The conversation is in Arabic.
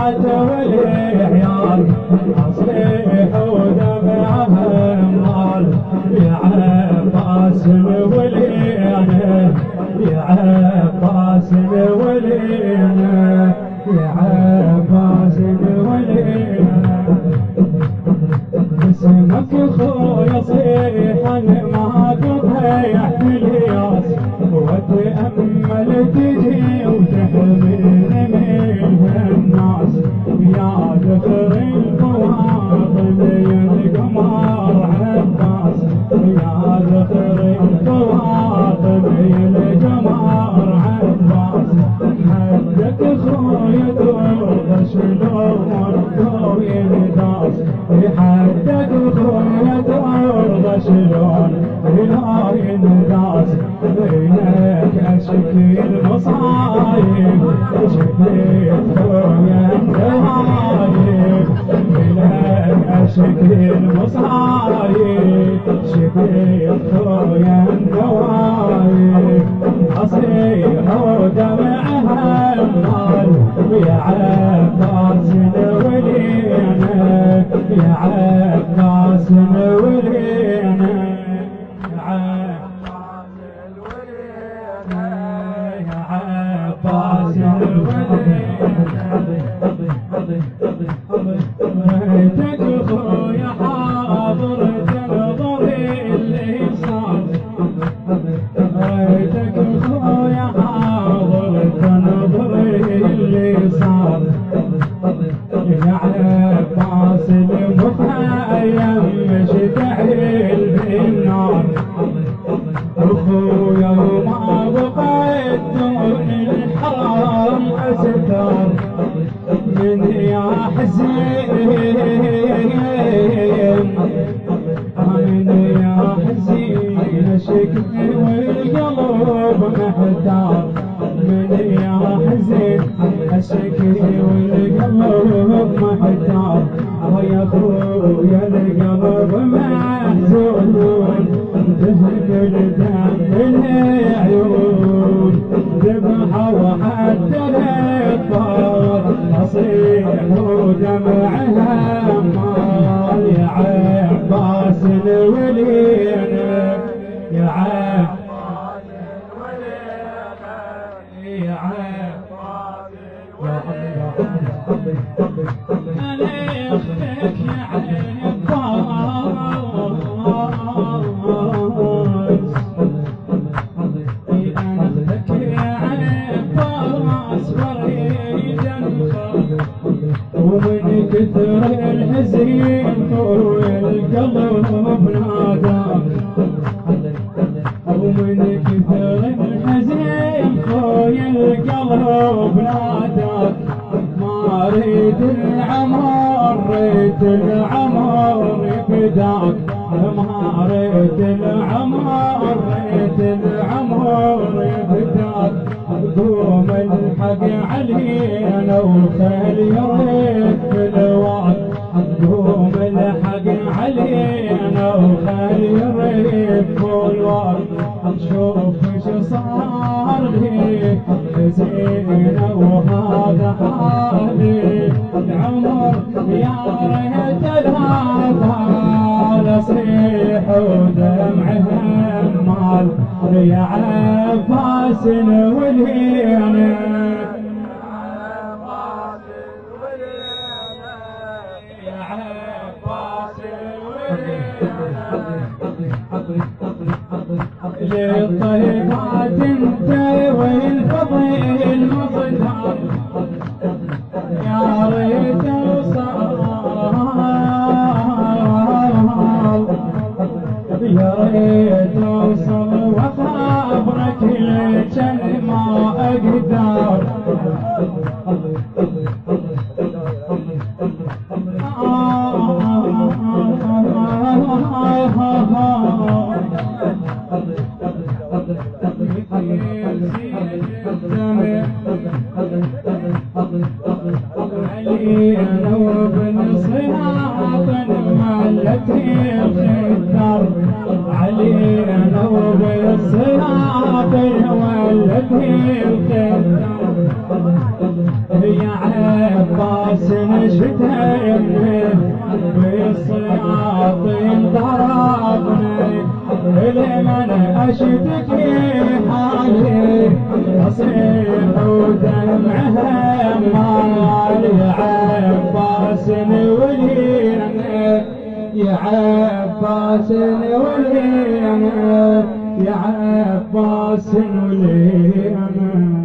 البنات والعيال أصيح ودمعها مال يا عباس ولينا يا عباس ولينا يا عباس ولينا اسمك خويا صيحا ما تضيع في الياس وتأمل تجي وتحملني من الناس يا ذكر الفواطم يا القمر عباس يا ذكر الفواطم يا القمر عباس حدك خويا ترضى شلون خويا الناس حدك خويا ترضى شلون لا ينداس بينك اشكي المصايب شكيت خويا النوايب بينك اشكي المصايب شكيت خويا النوايب اصيح ودمعها المال يا عباس ولينا يا عباس ولينا عباس بيتك خويا حاضر تنظري اللي صار بيتك خويا حاضر تنظري اللي صار يا عباس المخيم مشتعل بالنار اخويا وما بقيت دون الحرام استار من يا حزين من يا حزين اشكي والقلب محتار من يا حزين اشكي والقلب محتار يا خويا القلب محزون ذهب الدم العيون ذبحه وحتى الاطفال اصيح ودمعها مال يا عباس ولينا يا عباس ولينا يا عباس انا اختك يا عباس ومن كثر الحزين والقلب ناداك ومن كثر الحزين خويا القلب ناداك ما اريد العمر ريت العمر يفداك ما اريد العمر ريت العمر يفداك قوم الحق علينا وخلي يريد بالوعد قوم الحق علينا وخلي يريد بالوعد نشوف ايش صار لي زينة وهذا حالي العمر يا ريت الهضال اصيح ودمعها مال يا عباس ولينا يا عباس للطيبات انت والفضيل مصدر يا ريت وصال يا ريت اوصل وخابرك لجن ما اقدر علينا وبالصياط مالتي الخدر علينا وبالصياط مالتي الخدر يا عباس شتمني بالسياطين ضربني لمن اشتكي حالي اصيح ودمعها مال يا عباس ولينا يا عباس ولينا يا عباس ولينا